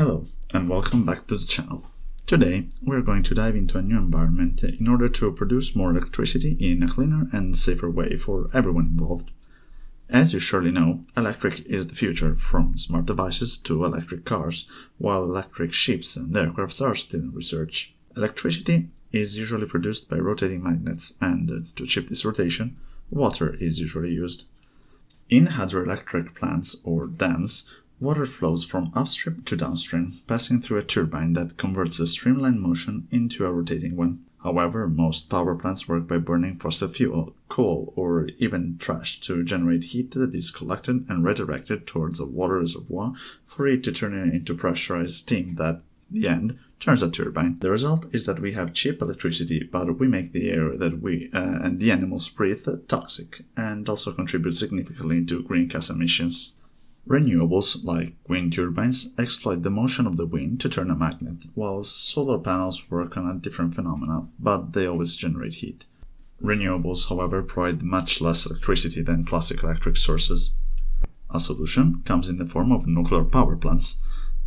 Hello and welcome back to the channel. Today we're going to dive into a new environment in order to produce more electricity in a cleaner and safer way for everyone involved. As you surely know, electric is the future, from smart devices to electric cars, while electric ships and aircrafts are still in research. Electricity is usually produced by rotating magnets, and to achieve this rotation, water is usually used. In hydroelectric plants or dams, water flows from upstream to downstream, passing through a turbine that converts a streamlined motion into a rotating one. However, most power plants work by burning fossil fuel, coal, or even trash to generate heat that is collected and redirected towards a water reservoir for it to turn into pressurized steam that, in the end, turns a turbine. The result is that we have cheap electricity, but we make the air that we and the animals breathe toxic, and also contribute significantly to greenhouse emissions. Renewables, like wind turbines, exploit the motion of the wind to turn a magnet, while solar panels work on a different phenomena, but they always generate heat. Renewables, however, provide much less electricity than classic electric sources. A solution comes in the form of nuclear power plants.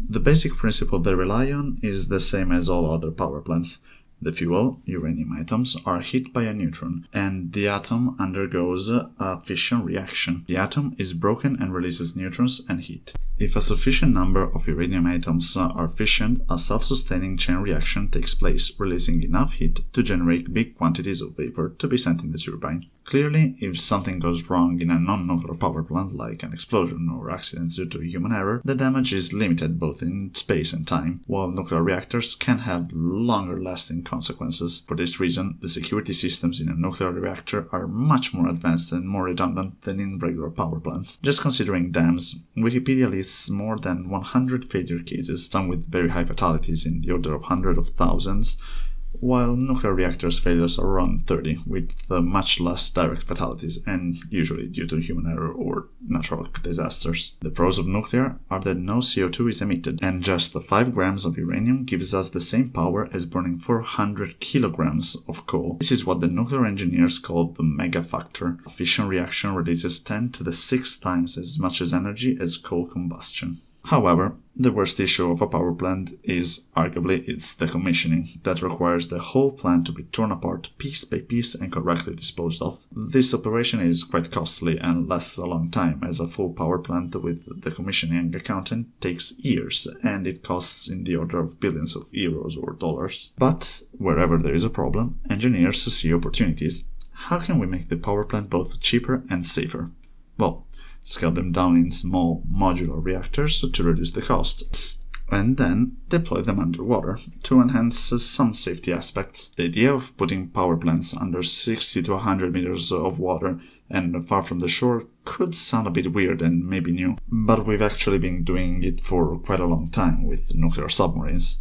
The basic principle they rely on is the same as all other power plants. The fuel, uranium atoms, are hit by a neutron, and the atom undergoes a fission reaction. The atom is broken and releases neutrons and heat. If a sufficient number of uranium atoms are fissioned, a self-sustaining chain reaction takes place, releasing enough heat to generate big quantities of vapor to be sent in the turbine. Clearly, if something goes wrong in a non-nuclear power plant, like an explosion or accidents due to human error, the damage is limited both in space and time, while nuclear reactors can have longer-lasting consequences. For this reason, the security systems in a nuclear reactor are much more advanced and more redundant than in regular power plants. Just considering dams, Wikipedia lists more than 100 failure cases, some with very high fatalities in the order of hundreds of thousands, while nuclear reactors' failures are around 30, with much less direct fatalities, and usually due to human error or natural disasters. The pros of nuclear are that no CO2 is emitted, and just 5 grams of uranium gives us the same power as burning 400 kilograms of coal. This is what the nuclear engineers call the mega factor. A fission reaction releases 10 to the 6 times as much as energy as coal combustion. However, the worst issue of a power plant is, arguably, its decommissioning, that requires the whole plant to be torn apart piece by piece and correctly disposed of. This operation is quite costly and lasts a long time, as a full power plant with decommissioning accounting takes years, and it costs in the order of billions of euros or dollars. But, wherever there is a problem, engineers see opportunities. How can we make the power plant both cheaper and safer? Well, scale them down in small modular reactors to reduce the cost, and then deploy them underwater to enhance some safety aspects. The idea of putting power plants under 60 to 100 meters of water and far from the shore could sound a bit weird and maybe new, but we've actually been doing it for quite a long time with nuclear submarines.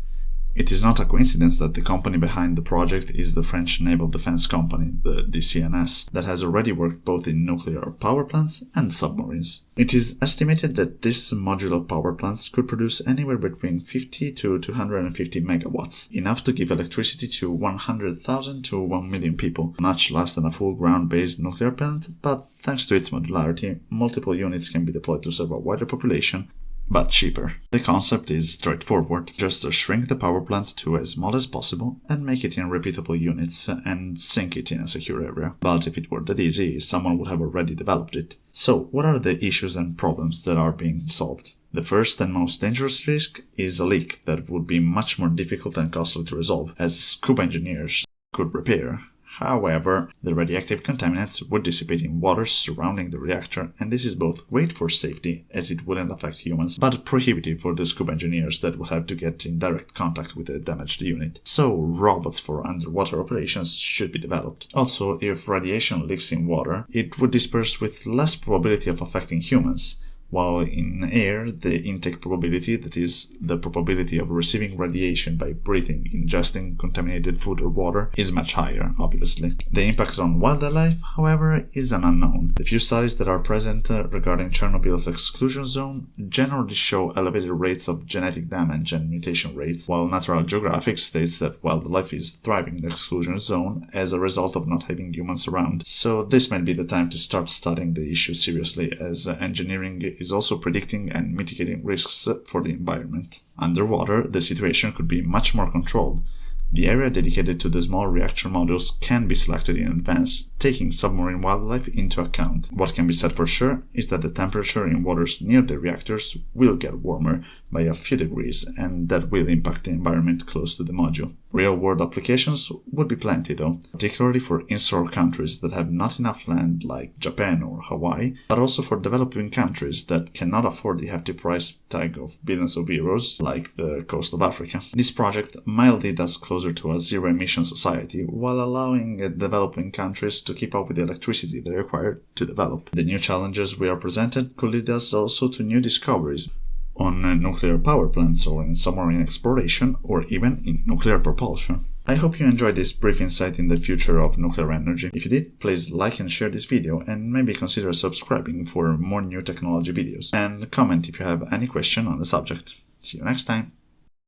It is not a coincidence that the company behind the project is the French naval defense company, the DCNS, that has already worked both in nuclear power plants and submarines. It is estimated that these modular power plants could produce anywhere between 50 to 250 megawatts, enough to give electricity to 100,000 to 1 million people, much less than a full ground-based nuclear plant, but thanks to its modularity, multiple units can be deployed to serve a wider population, but cheaper. The concept is straightforward. Just shrink the power plant to as small as possible and make it in repeatable units and sink it in a secure area. But if it were that easy, someone would have already developed it. So, what are the issues and problems that are being solved? The first and most dangerous risk is a leak that would be much more difficult and costly to resolve, as scuba engineers could repair. However, the radioactive contaminants would dissipate in water surrounding the reactor, and this is both great for safety, as it wouldn't affect humans, but prohibitive for the scuba engineers that would have to get in direct contact with the damaged unit. So, robots for underwater operations should be developed. Also, if radiation leaks in water, it would disperse with less probability of affecting humans, while in air, the intake probability, that is, the probability of receiving radiation by breathing, ingesting contaminated food or water, is much higher, obviously. The impact on wildlife, however, is an unknown. The few studies that are present regarding Chernobyl's exclusion zone generally show elevated rates of genetic damage and mutation rates, while Natural Geographic states that wildlife is thriving in the exclusion zone as a result of not having humans around. So this might be the time to start studying the issue seriously, as engineering is also predicting and mitigating risks for the environment. Underwater, the situation could be much more controlled. The area dedicated to the small reactor modules can be selected in advance, taking submarine wildlife into account. What can be said for sure is that the temperature in waters near the reactors will get warmer by a few degrees, and that will impact the environment close to the module. Real-world applications would be plenty though, particularly for insular countries that have not enough land like Japan or Hawaii, but also for developing countries that cannot afford the hefty price tag of billions of euros, like the coast of Africa. This project might lead us closer to a zero-emission society, while allowing developing countries to keep up with the electricity they require to develop. The new challenges we are presented could lead us also to new discoveries on nuclear power plants or in submarine exploration or even in nuclear propulsion. I hope you enjoyed this brief insight in the future of nuclear energy. If you did, please like and share this video and maybe consider subscribing for more new technology videos, and comment if you have any question on the subject. See you next time!